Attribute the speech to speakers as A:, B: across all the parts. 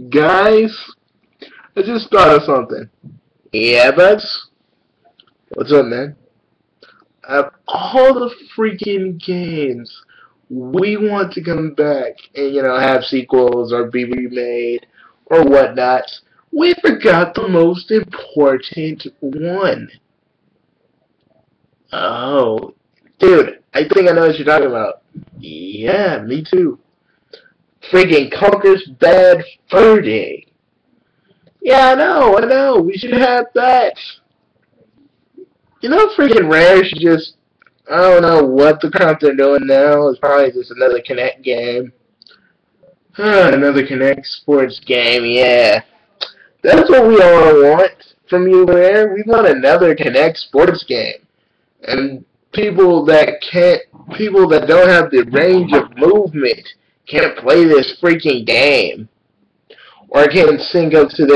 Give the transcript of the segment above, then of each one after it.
A: Guys, I just thought of something. Yeah, Bugs? What's up, man? Of all the freaking games we want to come back and, have sequels or be remade or whatnot, we forgot the most important one. Oh, dude, I think I know what you're talking about. Yeah, me too. Freaking Conker's Bad Fur Day. Yeah, I know. We should have that. Freaking Rare should just, I don't know what the crap they're doing now. It's probably just another Connect game. Another Connect sports game, yeah. That's what we all want from you, Rare. We want another Connect sports game. And people that don't have the range of movement can't play this freaking game. Or can't sync up to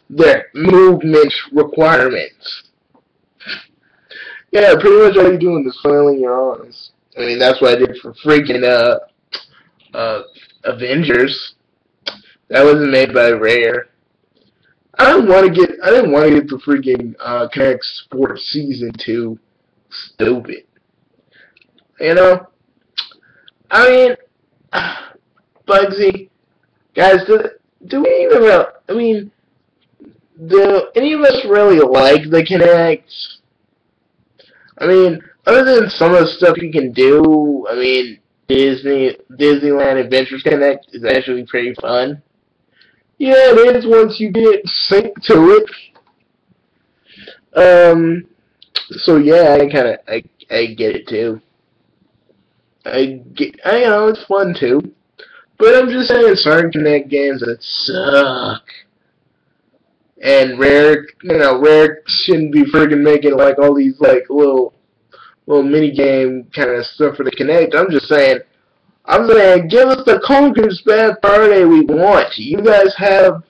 A: their movement requirements. Yeah, pretty much all you're doing is flailing your arms. I mean, that's what I did for freaking Avengers. That wasn't made by Rare. I didn't want to get the freaking Connect Sports Season 2. Stupid. You know? I mean, Bugsy, guys, do we even I mean, do any of us really like the Connect? I mean, other than some of the stuff you can do, I mean, Disneyland Adventures Connect is actually pretty fun. Yeah, it is once you get synced to it. So yeah, I get it too. I know it's fun too. But I'm just saying certain Connect games that suck. And Rare shouldn't be freaking making like all these like little mini game kind of stuff for the Connect. I'm saying, give us the Conker's Bad Fur Day we want. You guys have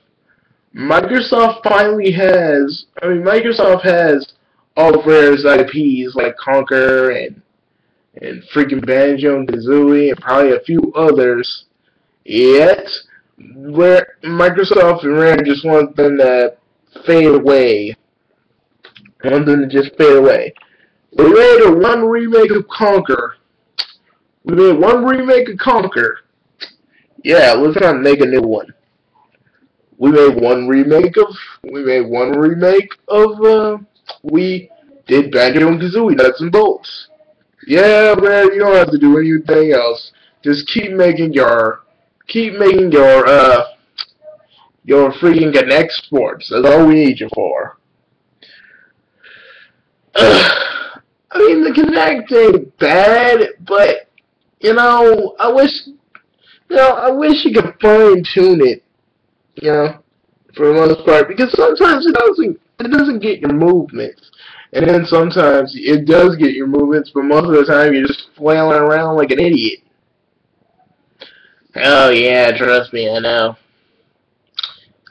A: Microsoft has all of Rare's IPs like Conker and freaking Banjo and Kazooie and probably a few others. Yet, where Microsoft and Rare just want them to fade away. Want them to just fade away. We made one remake of Conker. We made one remake of Conker. Yeah, let's not make a new one. We made one remake of we did Banjo and Kazooie Nuts and Bolts. Yeah, man, you don't have to do anything else. Just keep making your freaking Connect Sports. That's all we need you for. I mean, the Connect ain't bad, but I wish you could fine tune it. You know, for the most part, because sometimes it doesn't get your movements, and then sometimes it does get your movements, but most of the time you're just flailing around like an idiot. Oh yeah, trust me, I know.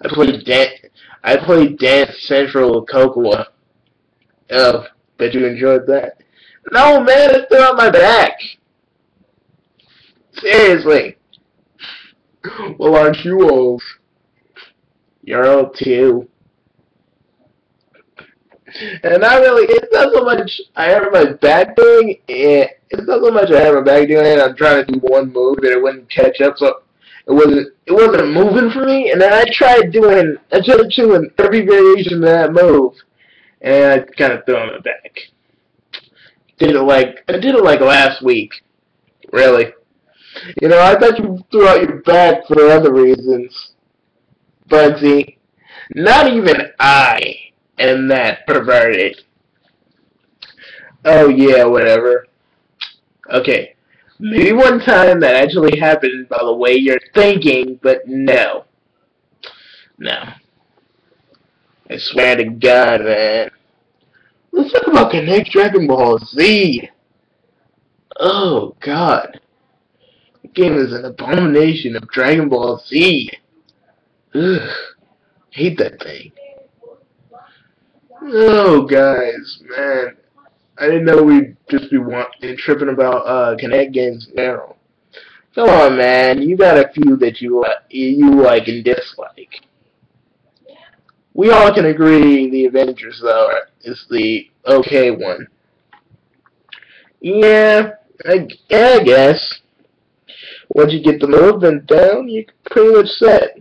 A: I played Dance Central with Cocoa. Oh, bet you enjoyed that. No man, it's still on my back. Seriously. Well, aren't you old? You're old too. And I really, it's not so much I have my back doing it. It's not so much I have my back doing it. I'm trying to do one move and it wouldn't catch up, so it wasn't moving for me. And then I tried doing every variation of that move, and I kind of threw on my back. I did it like last week, really. I thought you threw out your back for other reasons, Bugsy. Not even I am that perverted. Oh yeah, whatever. Okay. Maybe one time that actually happened by the way you're thinking, but no. No. I swear to God, man. Let's talk about Connect Dragon Ball Z. Oh, God. The game is an abomination of Dragon Ball Z. Ugh. Hate that thing. Oh, guys, man. I didn't know we'd just be tripping about Connect games in general. Come on, man. You got a few that you like and dislike. We all can agree the Avengers, though, is the okay one. Yeah, I guess. Once you get the movement down, you can pretty much set.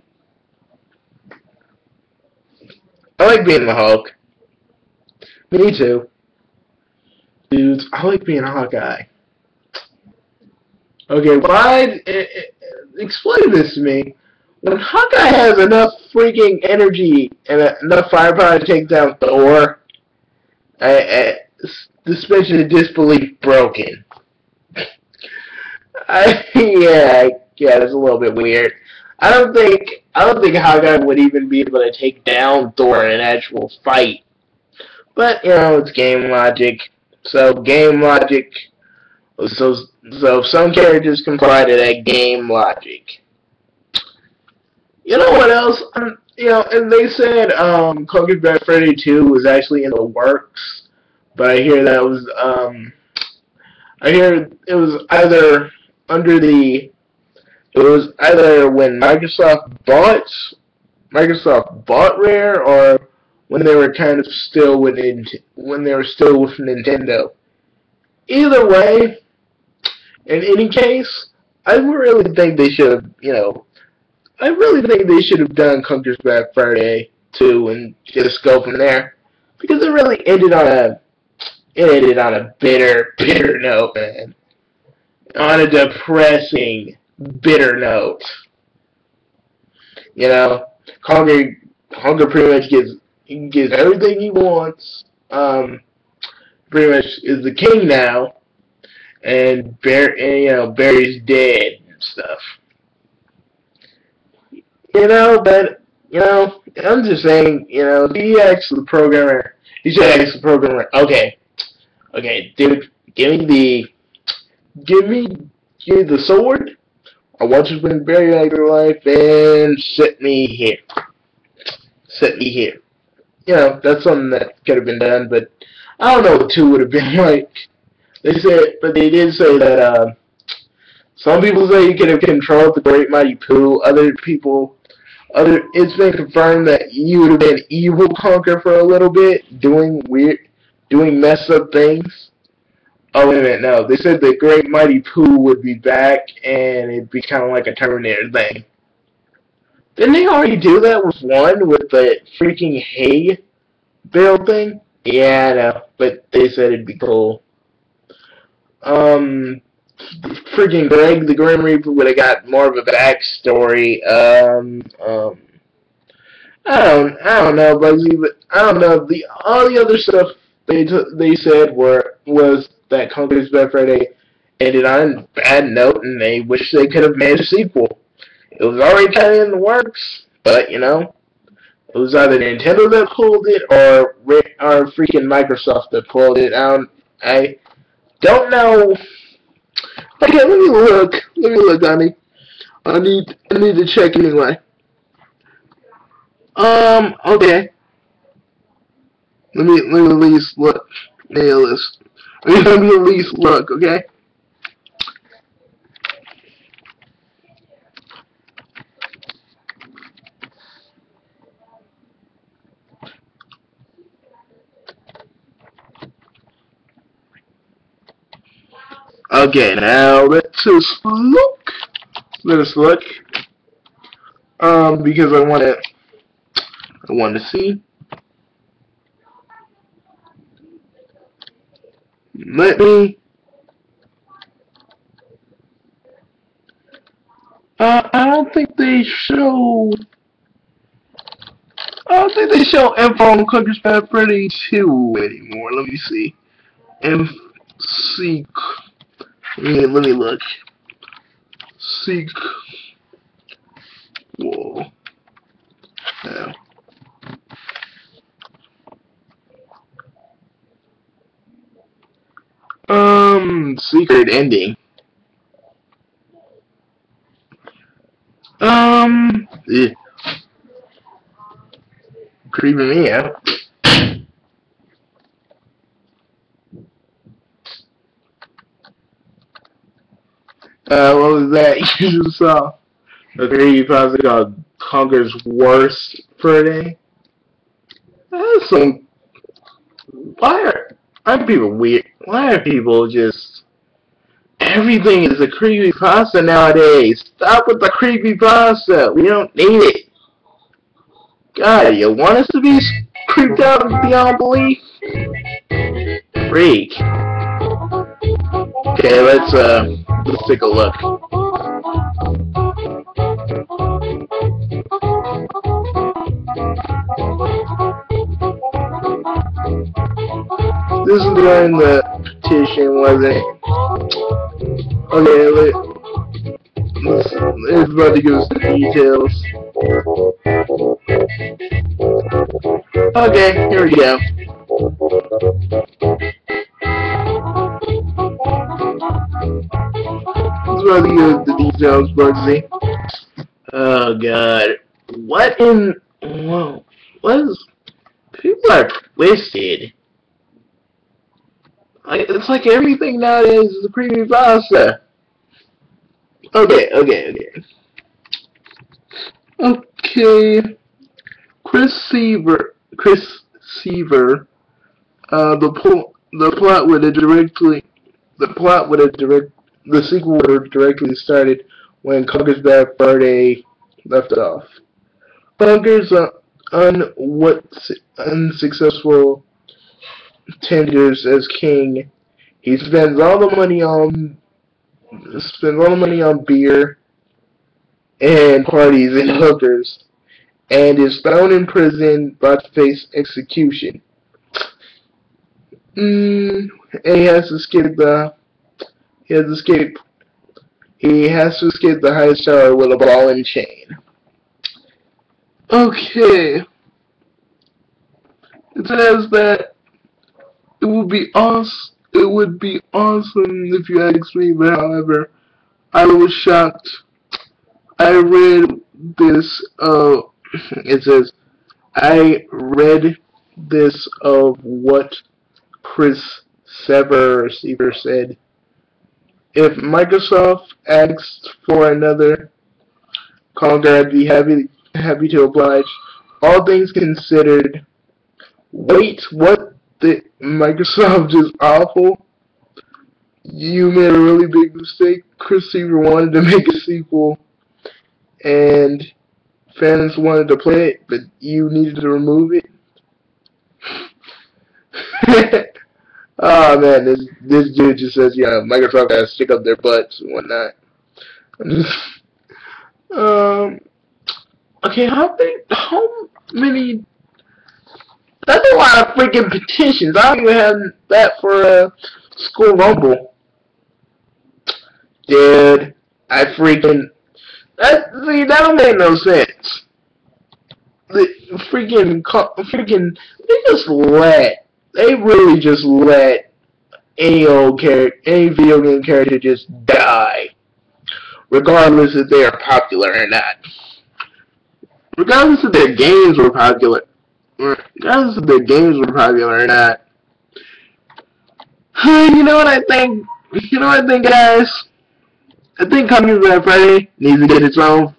A: I like being the Hulk. Me too. Dudes, I like being a Hawkeye. Okay, why? Explain this to me. When Hawkeye has enough freaking energy and enough firepower to take down Thor, suspension of disbelief broken. Yeah, that's a little bit weird. I don't think Hawkeye would even be able to take down Thor in an actual fight. But it's game logic. So game logic. So some characters can fly to that game logic. You know what else? And they said Conker's Bad Freddy 2 was actually in the works, but I hear it was either under the it was either when Microsoft bought Rare, or when they were kind of still with Nintendo. Either way, in any case, I really think they should have, I really think they should have done Conker's Bad Friday 2 and just go from there, because it really ended on a bitter note, man. On a depressing, bitter note. Conker pretty much gets everything he wants. Pretty much is the king now, and Barry's dead and stuff. But I'm just saying, he asked the programmer. He should ask the programmer, okay, dude, give me the sword. I want you to bring Barry back to life and set me here. Set me here. That's something that could have been done, but I don't know what 2 would have been like. They did say that some people say you could have controlled the Great Mighty Pooh. It's been confirmed that you would have been evil Conker for a little bit, doing messed up things. Oh, wait a minute, no. They said the Great Mighty Pooh would be back, and it'd be kind of like a Terminator thing. Didn't they already do that with 1, with the freaking hay bale thing? Yeah, I know, but they said it'd be cool. Freaking Greg the Grim Reaper would have got more of a backstory. I don't know, Bugsy, but I don't know. All the other stuff they said was that Conker's Bad Friday ended on a bad note, and they wish they could have made a sequel. It was already kind of in the works, but it was either Nintendo that pulled it or freaking Microsoft that pulled it. I don't know. Okay, let me look. Honey. I need to check anyway. Okay. Let me at least look. Let me at least look, okay? Okay, now let's look. Because I want to see. Let me. I don't think they show. I don't think they show info on Conker's Bad Freddy 2 anymore. Let me see. Seek. Let me look. Seek. Whoa. Yeah. Secret ending. Yeah. Creeping me out. What was that? You just saw a creepypasta called Conker's Worst for a Day. That's some. Why are people weird? Why are people just everything is a creepypasta nowadays? Stop with the creepypasta. We don't need it. God, you want us to be creeped out beyond belief? Freak. Okay, let's take a look. This is during the petition, wasn't it? Okay, it's about to give us the details. Okay, here we go. It's about to give us the details, Bugsy. Oh god. What is... People are twisted. It's like everything nowadays is a creepypasta. Okay. Okay. Chris Seaver. The sequel would have directly started when Conker's Bad Fur Day left off. Conker's unsuccessful tenders as king. He spends all the money on beer and parties and hookers, and is thrown in prison about to face execution. And he has to escape the highest tower with a ball and chain. Okay. It says that it would be awesome if you asked me, but however, I was shocked. I read this, it says, I read this of what Chris Seaver said. If Microsoft asked for another Conker, I'd be happy to oblige. All things considered, wait, what? Microsoft is awful? You made a really big mistake. Chris Seaver wanted to make a sequel, and fans wanted to play it, but you needed to remove it. Oh man, this dude just says, yeah, Microsoft has to stick up their butts and whatnot. Okay, how many? That's a lot of freaking petitions. I don't even have that for a school rumble. Dude, that don't make no sense. They really just let any video game character just die, regardless if they are popular or not. Regardless if their games were popular. Regardless if their games were popular or not. You know what I think? Guys? I think Conker's Bad Friday needs to get its own.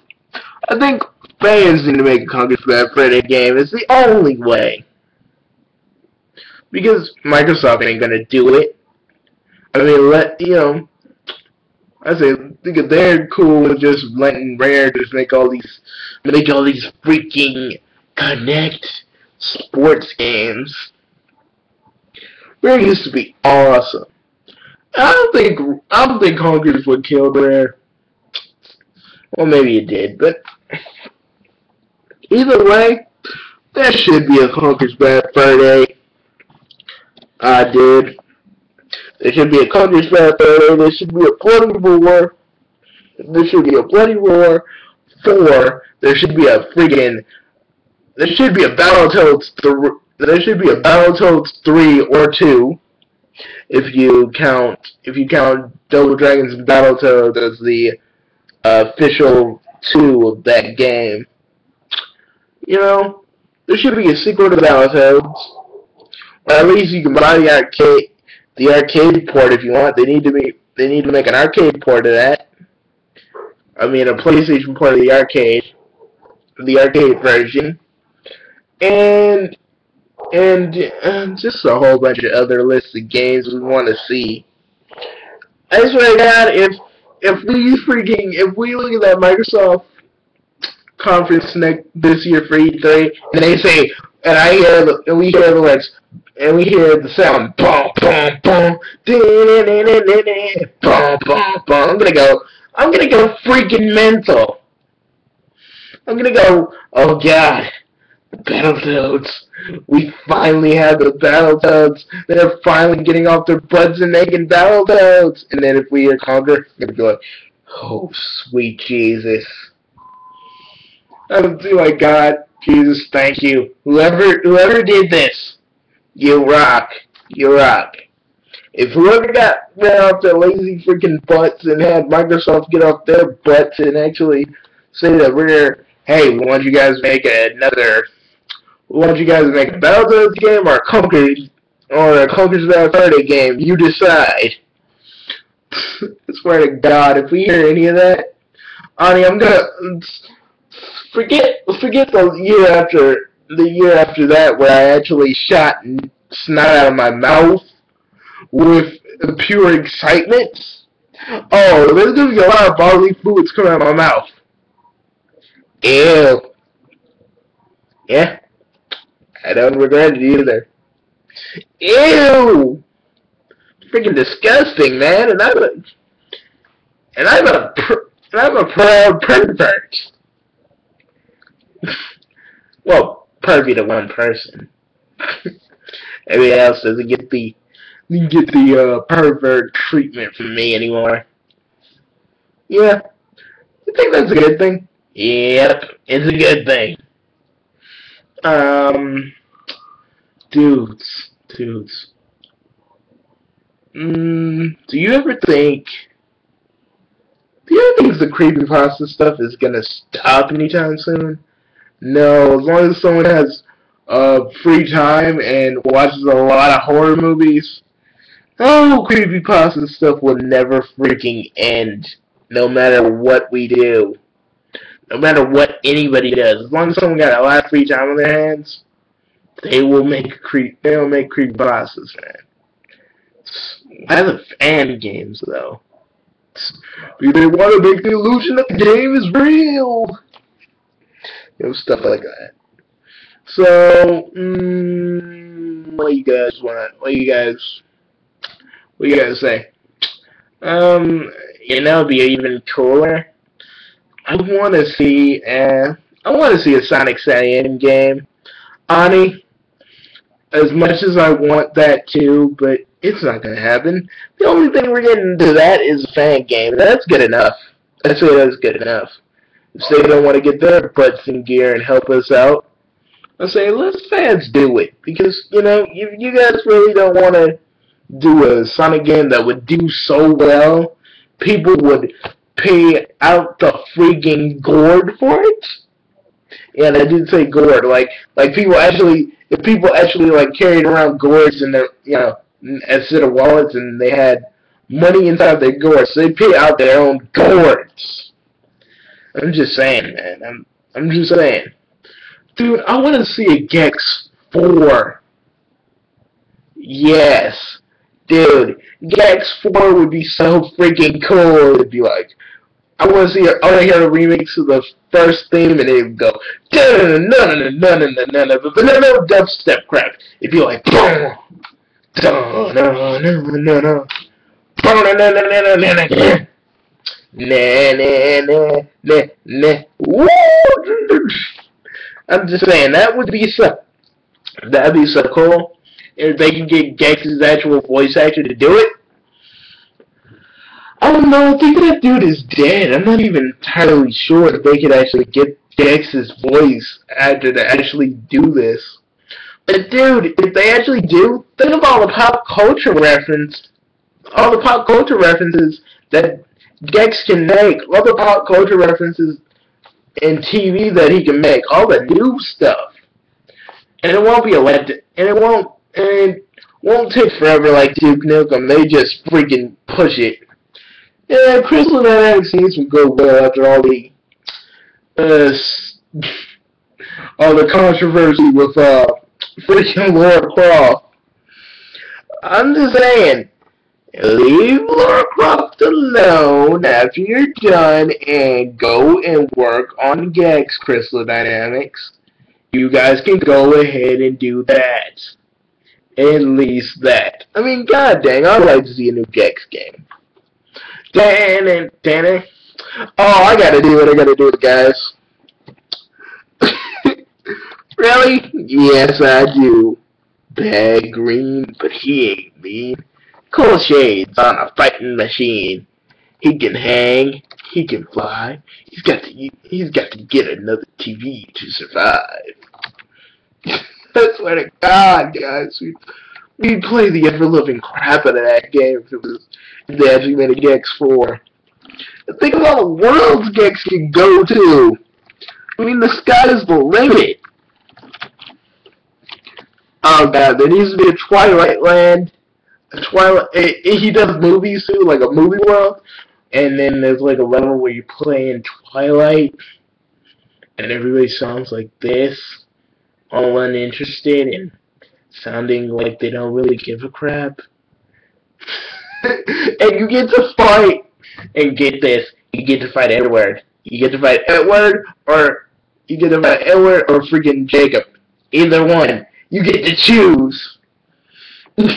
A: I think fans need to make a Conker's Bad Friday game. It's the only way. Because Microsoft ain't gonna do it. I mean, I think if they're cool with just letting Rare just make all these freaking Connect sports games. Rare used to be awesome. I don't think Conker's would kill Rare. Well, maybe it did, but either way, there should be a Conker's Bad Fur Day. Dude. There should be a Conker's Bad Fur Day. There should be a bloody war. There should be a bloody war 4. There should be a Battletoads 3. There should be a Battletoads 3 or 2. If you count Double Dragons and Battletoads as the official 2 of that game. You know, there should be a sequel to Battletoads. Or at least you can buy the arcade port if you want. They need to make an arcade port of that. I mean, a PlayStation port of the arcade version, and just a whole bunch of other lists of games we want to see. I swear to God, if we look at that Microsoft conference this year for E3, and they say, and we hear the words, and we hear the sound, boom, boom, boom, boom, boom, boom. I'm gonna go freaking mental. I'm gonna go, oh God, Battletoads. We finally have the Battletoads. They're finally getting off their butts and making Battletoads. And then if we hear Conquer, we're gonna be like, oh sweet Jesus. Oh my God, Jesus, thank you. Whoever did this, you rock. You rock. If whoever got off their lazy freaking butts and had Microsoft get off their butts and actually say that hey, we want you guys to make a Battletoads game or a Conker's Bad Fur Day game, you decide. I swear to God, if we hear any of that, Ani, I'm gonna forget the year after that where I actually shot snot out of my mouth with pure excitement. Oh, there's gonna be a lot of bodily fluids coming out of my mouth. Ew. Yeah, I don't regret it either. Ew! Freaking disgusting, man. And I'm a proud pervert. Well, pervy to one person. Everybody else doesn't get the pervert treatment from me anymore. Yeah, I think that's a good thing. Yep, it's a good thing. Dudes. Do you ever think the creepypasta stuff is gonna stop anytime soon? No, as long as someone has free time and watches a lot of horror movies, creepypasta stuff will never freaking end. No matter what we do. No matter what anybody does. As long as someone got a lot of free time on their hands, they will make creepypastas, man. I love fan games, though. They want to make the illusion that the game is real. Stuff like that. So, what you guys want? What you guys say? It'd be even cooler. I want to see a Sonic Saiyan game. Ani, as much as I want that too, but it's not gonna happen. The only thing we're getting to that is a fan game. That's good enough. I'd say that's good enough. If they don't want to get their butts in gear and help us out, I say let's fans do it, because you guys really don't want to do a Sonic game that would do so well. People would pay out the freaking gourd for it. Yeah, and I did say gourd. Like people actually, if people actually like carried around gourds in their, instead of wallets, and they had money inside their gourds, so they pay out their own gourds. I'm just saying, man. I'm just saying. Dude, I want to see a Gex 4. Yes. Dude, Gex 4 would be so freaking cool. It'd be like, I want to hear a remix of the first theme, and it would go, no dubstep crap. It'd be like, I'm just saying, that'd be so cool. If they can get Gex's actual voice actor to do it. I don't know, I think that dude is dead. I'm not even entirely sure if they could actually get Gex's voice actor to actually do this. But dude, if they actually do, think of all the pop culture references that Gex can make, all the pop culture references in TV that he can make, all the new stuff. And it won't be elected, and it won't take forever like Duke Nukem. They just freaking push it. Yeah, Crystal Dynamics seems to go well after uh, all the controversy with freaking Laura Croft. I'm just saying, leave Laura Croft alone after you're done and go and work on Gex Crystal Dynamics. You guys can go ahead and do that. At least that. I mean, god dang, I'd like to see a new Gex game. Damn it. Oh, I gotta do it, guys. Really? Yes, I do. Bad green, but he ain't mean. Cool shades on a fighting machine. He can hang, he can fly. He's got to get another TV to survive. I swear to God, guys, we'd play the ever-living crap out of that game if they actually made a Gex 4. Think of all the worlds Gex can go to. I mean, the sky is the limit. Oh god, there needs to be a Twilight Land. He does movies too, like a movie world. And then there's like a level where you play in Twilight, and everybody sounds like this, all uninterested and sounding like they don't really give a crap. And you get to fight, and get this, you get to fight Edward. You get to fight Edward, or you get to fight Edward or freaking Jacob. Either one. You get to choose. And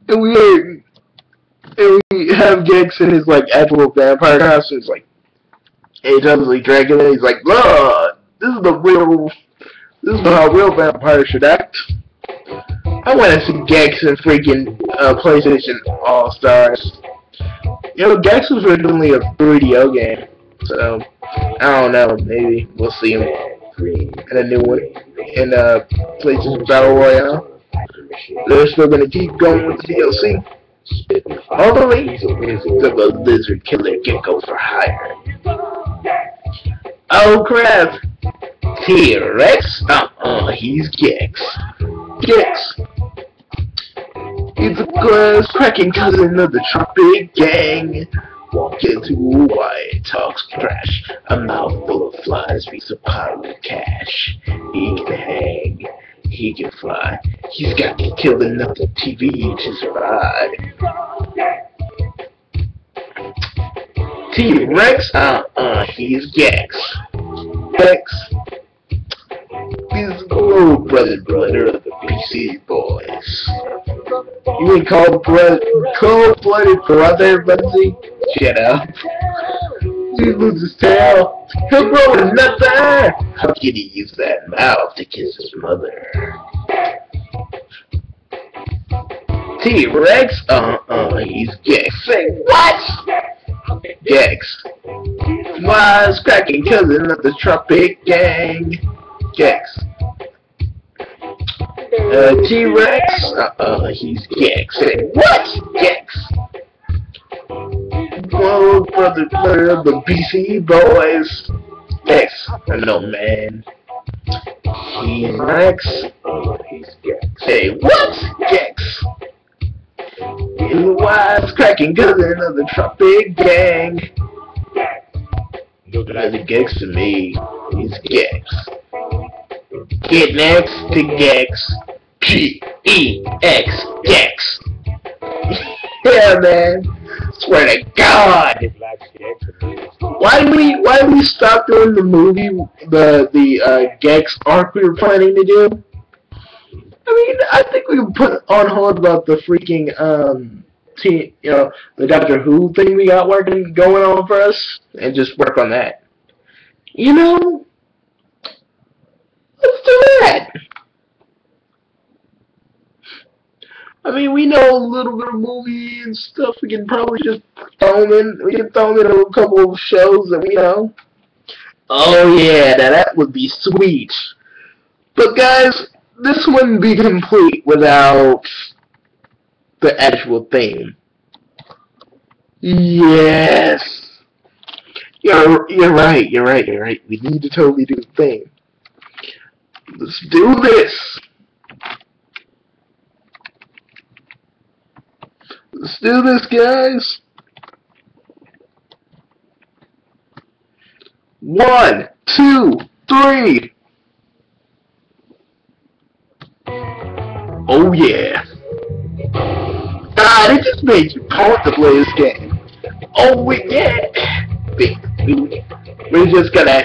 A: we have Gex in his like actual vampire costumes, like he does like Dracula. He's like, "Look, this is how real vampires should act." I want to see Gex in freaking PlayStation All Stars. You know, Gex was originally a 3DO game, so I don't know. Maybe we'll see him in a new one in PlayStation Battle Royale. They're still gonna keep going with the DLC. Hopefully, the lizard killer gecko for hire. Oh crap! T-Rex? He's Gex. Gex! He's a glass cracking cousin of the Tropic Gang. Walk into Hawaii, talks trash. A mouthful of flies beats a pile of cash. He can hang, he can fly. He's got to kill enough TV to survive. T-Rex? He's Gex. Gex. He's the cold-blooded brother of the PC boys. You ain't cold-blooded brother, Bunzy? Shut up. He loses his tail. He'll grow another. How can he use that mouth to kiss his mother? T-Rex? He's Gex. Say what? Gex. Wise cracking cousin of the Tropic Gang. Gex. T-Rex? He's Gex. Say what? Gex. Whoa, brother of the BC boys. Gex. No, man. He's Rex. He's Gex. Say what? Gex. He's the wise cracking cousin of the Tropic Gang. That's a Gex to me. He's Gex. Get next to Gex. G-E-X. Gex. Yeah, man. Swear to God. Why did we stop doing the movie, the Gex arc we were planning to do? I mean, I think we put on hold about the freaking the Doctor Who thing we got going on for us, and just work on that. You know, let's do that. I mean, we know a little bit of movie and stuff. We can probably just throw them in. We can throw them in a couple of shows that we know. Oh yeah, now that would be sweet. But guys, this wouldn't be complete without the actual theme. Yes. You're right. We need to totally do the theme. Let's do this. Let's do this, guys. 1, 2, 3. Oh yeah. God, it just made you pumped to play this game. Oh yeah. We're just gonna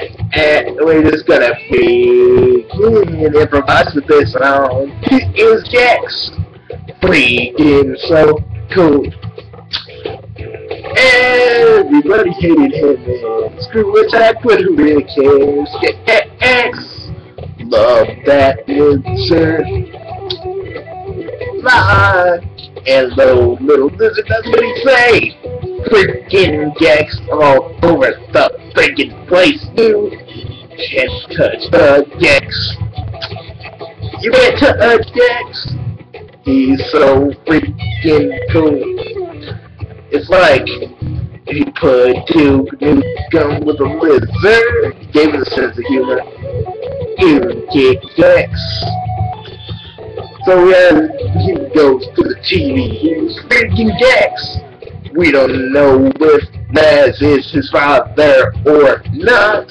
A: freaking improvise with this song. It is Jax. Freaking so cool. Everybody hated him, man. Screw attack, but who really cares? Jax. Love that wizard. Fly. Hello, little lizard, that's what he say. Freaking Jax all over the freaking place. You can't touch the Jax. You can't touch Jax. He's so freaking cool. It's like he put Duke Nukem with a lizard. Gave it a sense of humor. You get Jax. So he goes to the TV. He's freaking Jax. We don't know if Naz is his father or not.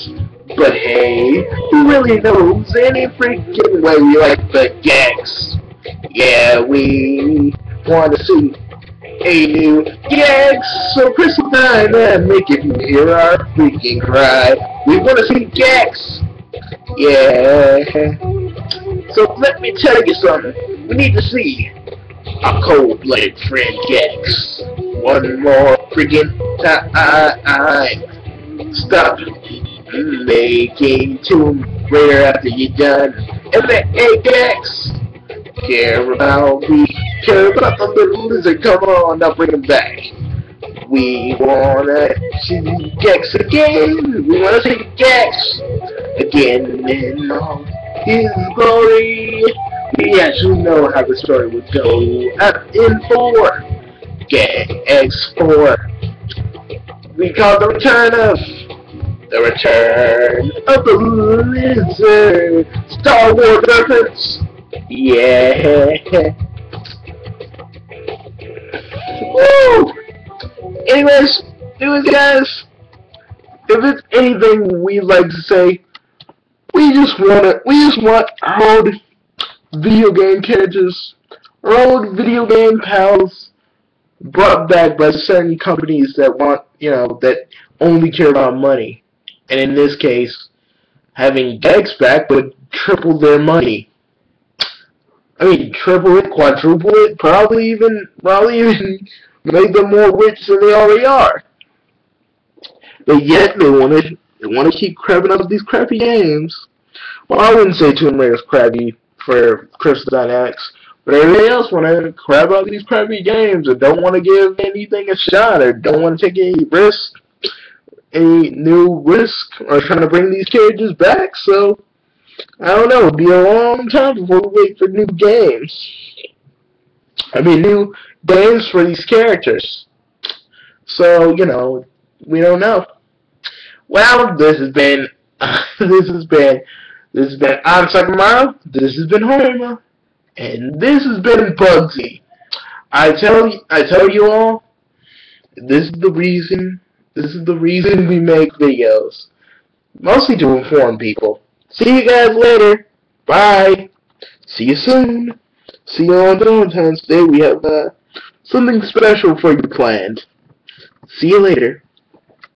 A: But hey, who really knows? Any freaking way we like the Jax. Yeah, we want to see a new Jax. So Crystal Dynamic, if you hear our freaking cry, we want to see Jax. Yeah. So let me tell you something. We need to see a cold-blooded friend Jax. One more freaking time. Stop making Tomb Raider after you're done. And let Jax care about the little lizard. Come on, now bring him back. We wanna see Jax again. We wanna see Jax again in all his glory. We actually know how the story would go. Up in 4, Jax 4. We call the return of the lizard. Star Wars reference. Yeah. Woo! Anyways, guys, if it's anything we'd like to say, we just want our old video game characters, our old video game pals, brought back by certain companies that want, that only care about money. And in this case, having Jax back would triple their money. I mean, triple it, quadruple it, probably even make them more rich than they already are. But yet they want to keep crapping up these crappy games. Well, I wouldn't say Tomb Raider's crappy for Crystal Dynamics, but everybody else want to crap out these crappy games and don't want to give anything a shot or don't want to take any new risk or trying to bring these characters back. So I don't know, it'll be a long time before we wait for new games. I mean, new games for these characters. So, we don't know. Well, this has been I'm Sakamaro, this has been Homer, and this has been Bugsy. I tell you all, this is the reason we make videos. Mostly to inform people. See you guys later. Bye. See you soon. See you on Valentine's Day. We have something special for you planned. See you later.